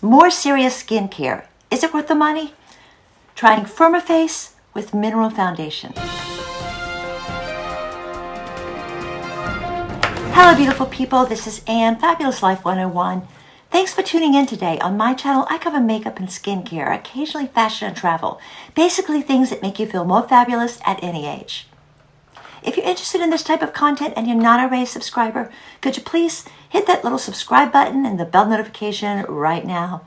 More serious skincare. Is it worth the money? Trying firmer face with mineral foundation. Hello beautiful people, this is Anne, Fabulous Life 101. Thanks for tuning in today. On my channel, I cover makeup and skincare, occasionally fashion and travel. Basically things that make you feel more fabulous at any age. If you're interested in this type of content and you're not already a subscriber, could you please hit that little subscribe button and the bell notification right now?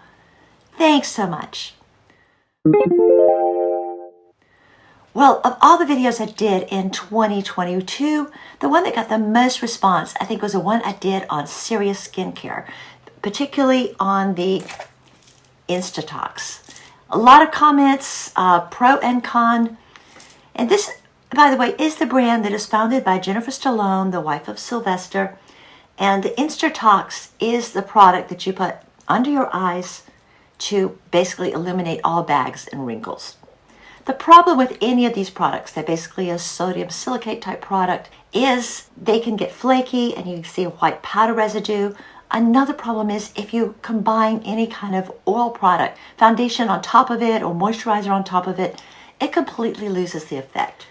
Thanks so much. Well, of all the videos I did in 2022, the one that got the most response, I think, was the one I did on serious skincare, particularly on the Instatox. A lot of comments, pro and con. And this, by the way, is the brand that is founded by Jennifer Stallone, the wife of Sylvester. And the Instatox is the product that you put under your eyes to basically eliminate all bags and wrinkles. The problem with any of these products, they're basically a sodium silicate type product, is they can get flaky and you can see a white powder residue. Another problem is if you combine any kind of oil product, foundation on top of it or moisturizer on top of it, it completely loses the effect.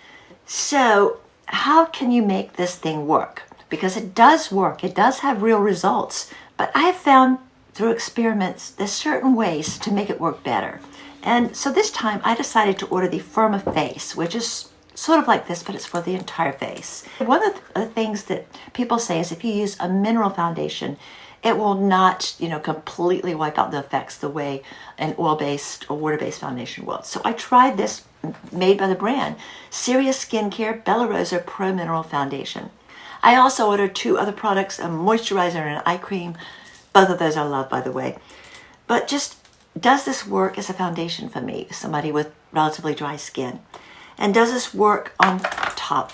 So how can you make this thing work? Because it does work, it does have real results, but I have found through experiments there's certain ways to make it work better. And so this time I decided to order the Firma Face, which is sort of like this, but it's for the entire face. One of the things that people say is if you use a mineral foundation, it will not, completely wipe out the effects the way an oil-based or water-based foundation will. So I tried this, made by the brand, Serious Skincare Bella Rosa Pro Mineral Foundation. I also ordered two other products, a moisturizer and an eye cream. Both of those I love, by the way. But just, does this work as a foundation for me, somebody with relatively dry skin? And does this work on top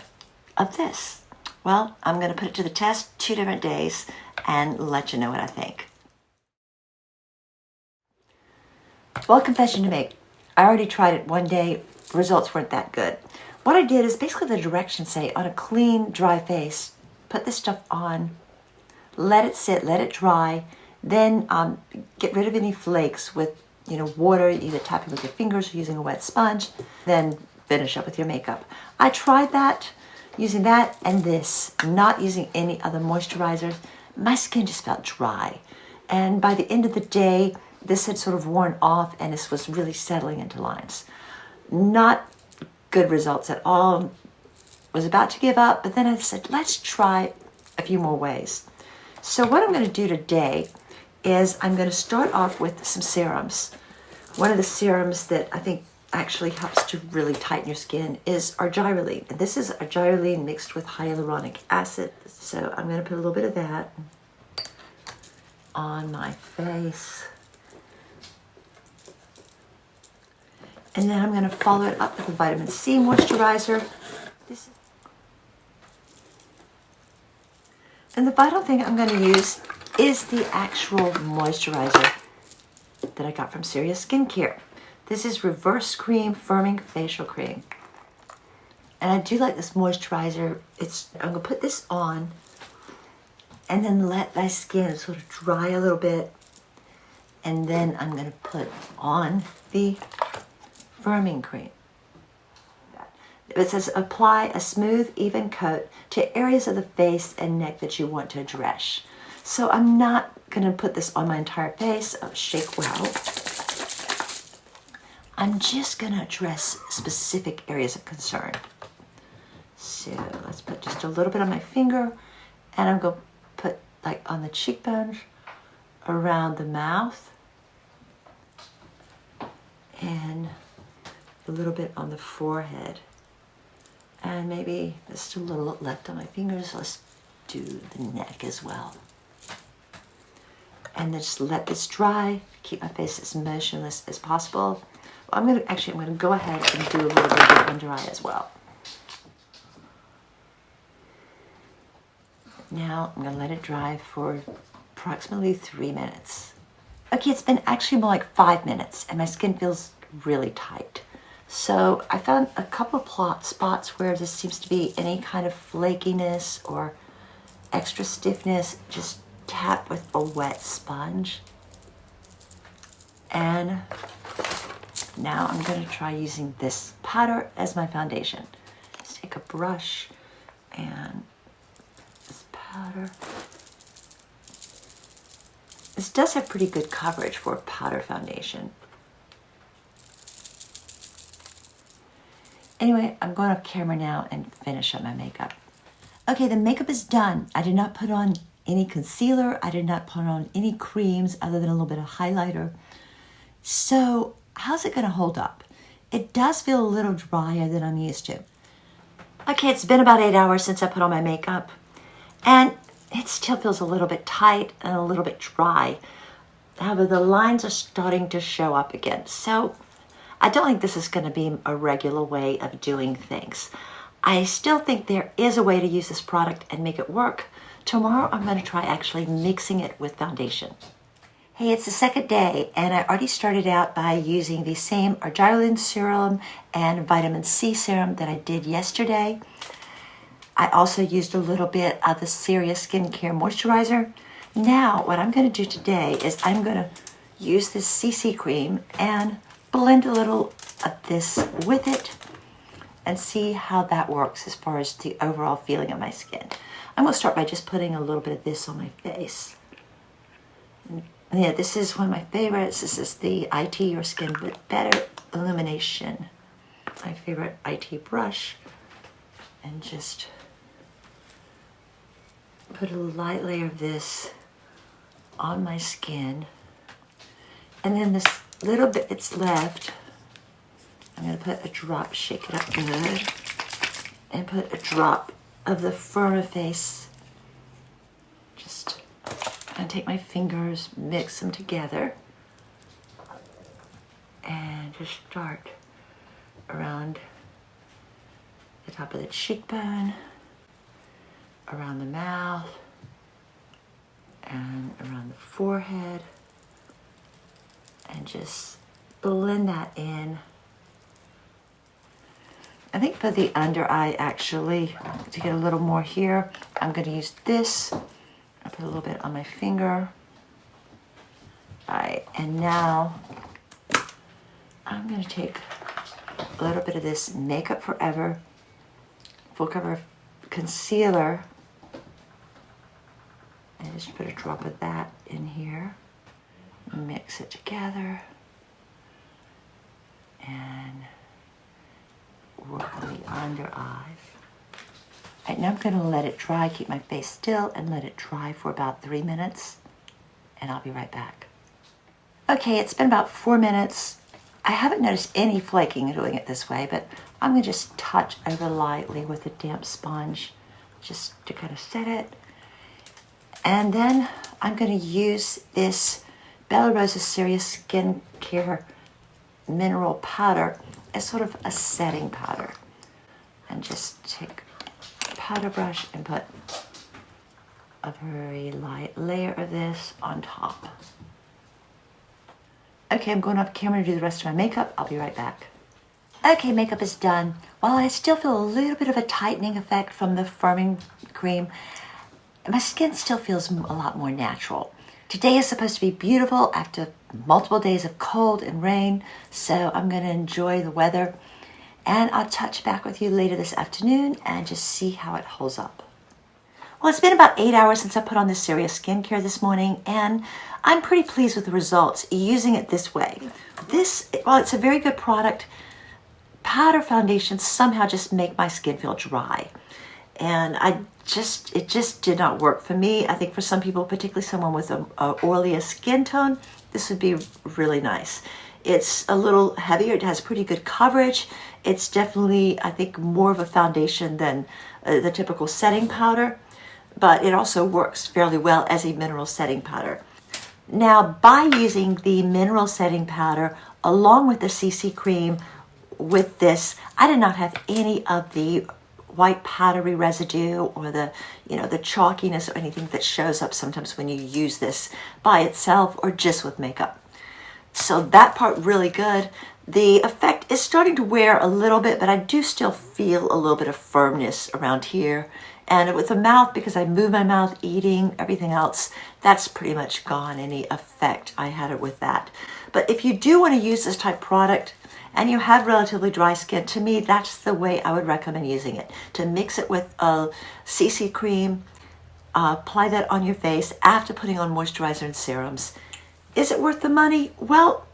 of this? Well, I'm going to put it to the test 2 different days and let you know what I think. Well, confession to make. I already tried it one day. Results weren't that good. What I did is basically the directions say on a clean, dry face, put this stuff on, let it sit, let it dry, then get rid of any flakes with water, either tapping with your fingers or using a wet sponge, then finish up with your makeup. I tried that, using that and this, not using any other moisturizers. My skin just felt dry. And by the end of the day, this had sort of worn off and this was really settling into lines. Not good results at all. Was about to give up, but then I said, let's try a few more ways. So what I'm going to do today is I'm going to start off with some serums. One of the serums that I think actually helps to really tighten your skin is argyroline. And this is argyroline mixed with hyaluronic acid. So I'm going to put a little bit of that on my face. And then I'm going to follow it up with a vitamin C moisturizer. And the final thing I'm going to use is the actual moisturizer that I got from Serious Skincare. This is Reverse Cream Firming Facial Cream. And I do like this moisturizer. I'm going to put this on and then let my skin sort of dry a little bit. And then I'm going to put on the firming cream. It says apply a smooth, even coat to areas of the face and neck that you want to address. So I'm not going to put this on my entire face. I'll shake well. I'm just going to address specific areas of concern. So let's put just a little bit on my finger, and I'm going to put like on the cheekbones, around the mouth, and a little bit on the forehead. And maybe just a little left on my fingers. Let's do the neck as well. And then just let this dry. Keep my face as motionless as possible. I'm going to go ahead and do a little bit of under eye as well. Now I'm going to let it dry for approximately 3 minutes. Okay, it's been actually more like 5 minutes and my skin feels really tight. So I found a couple of spots where there seems to be any kind of flakiness or extra stiffness. Just tap with a wet sponge And now I'm going to try using this powder as my foundation. Let's take a brush and this powder. This does have pretty good coverage for a powder foundation. Anyway, I'm going off camera now and finish up my makeup. Okay, the makeup is done. I did not put on any concealer. I did not put on any creams other than a little bit of highlighter. So how's it going to hold up? It does feel a little drier than I'm used to. Okay, it's been about 8 hours since I put on my makeup, and it still feels a little bit tight and a little bit dry. However, the lines are starting to show up again. So I don't think this is going to be a regular way of doing things. I still think there is a way to use this product and make it work. Tomorrow, I'm going to try actually mixing it with foundation. Hey, it's the second day, and I already started out by using the same argireline serum and vitamin C serum that I did yesterday. I also used a little bit of the Serious Skincare Moisturizer. Now, what I'm going to do today is I'm going to use this CC cream and blend a little of this with it and see how that works as far as the overall feeling of my skin. I'm going to start by just putting a little bit of this on my face. And yeah, this is one of my favorites. This is the IT Your Skin with Better Illumination. My favorite IT brush. And just put a light layer of this on my skin. And then this little bit that's left, I'm going to put a drop, shake it up good, and put a drop of the Affirmations. Just going to take my fingers, mix them together, and just start around the top of the cheekbone, around the mouth, and around the forehead, and just blend that in. I think for the under eye, actually, to get a little more here, I'm going to use this. I'll put a little bit on my finger. All right, and now I'm going to take a little bit of this Makeup Forever Full Cover Concealer and just put a drop of that in here. Mix it together and work on the under eyes. Right, now I'm going to let it dry, keep my face still, and let it dry for about 3 minutes, and I'll be right back. Okay, it's been about 4 minutes. I haven't noticed any flaking doing it this way, but I'm going to just touch over lightly with a damp sponge just to kind of set it. And then I'm going to use this Bella Rosa Serious Skincare Mineral Powder as sort of a setting powder. And just take a powder brush and put a very light layer of this on top. Okay, I'm going off camera to do the rest of my makeup. I'll be right back. Okay, makeup is done. While I still feel a little bit of a tightening effect from the firming cream, my skin still feels a lot more natural. Today is supposed to be beautiful after multiple days of cold and rain, so I'm going to enjoy the weather. And I'll touch back with you later this afternoon and just see how it holds up. Well, it's been about 8 hours since I put on this Serious Skincare this morning, and I'm pretty pleased with the results using it this way. While it's a very good product, powder foundations somehow just make my skin feel dry. And it just did not work for me. I think for some people, particularly someone with a oilier skin tone, this would be really nice. It's a little heavier. It has pretty good coverage. It's definitely, I think, more of a foundation than the typical setting powder, but it also works fairly well as a mineral setting powder. Now, by using the mineral setting powder along with the CC cream with this, I did not have any of the white powdery residue or the chalkiness or anything that shows up sometimes when you use this by itself or just with makeup. So that part really good. The effect is starting to wear a little bit, but I do still feel a little bit of firmness around here And with the mouth, because I move my mouth eating, everything else, that's pretty much gone, any effect I had it with that. But if you do want to use this type of product and you have relatively dry skin, to me, that's the way I would recommend using it. To mix it with a CC cream, apply that on your face after putting on moisturizer and serums. Is it worth the money? Well,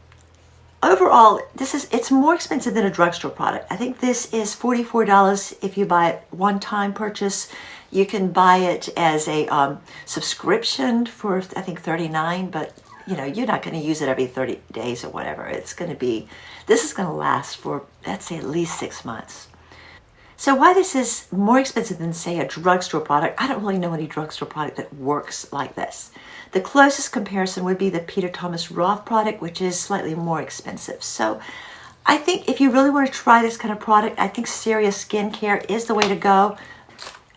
overall, it's more expensive than a drugstore product. I think this is $44 if you buy it one-time purchase. You can buy it as a subscription for, I think, $39, but you know, you're not going to use it every 30 days or whatever. This is going to last for, let's say, at least 6 months. So why this is more expensive than, say, a drugstore product, I don't really know any drugstore product that works like this. The closest comparison would be the Peter Thomas Roth product, which is slightly more expensive. So I think if you really want to try this kind of product, I think serious skincare is the way to go.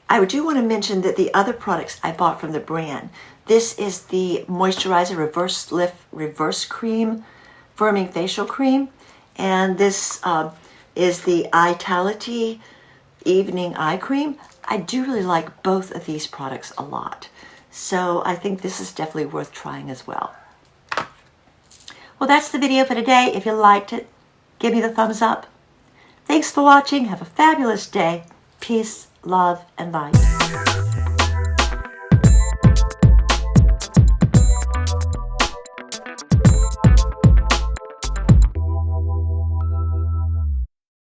I do want to mention that the other products I bought from the brand, this is the Moisturizer Reverse Lift Reverse Cream, Firming Facial Cream, and this is the Eyetality Evening Eye Cream. I do really like both of these products a lot. So I think this is definitely worth trying as well. Well, that's the video for today. If you liked it, give me the thumbs up. Thanks for watching. Have a fabulous day. Peace, love, and light.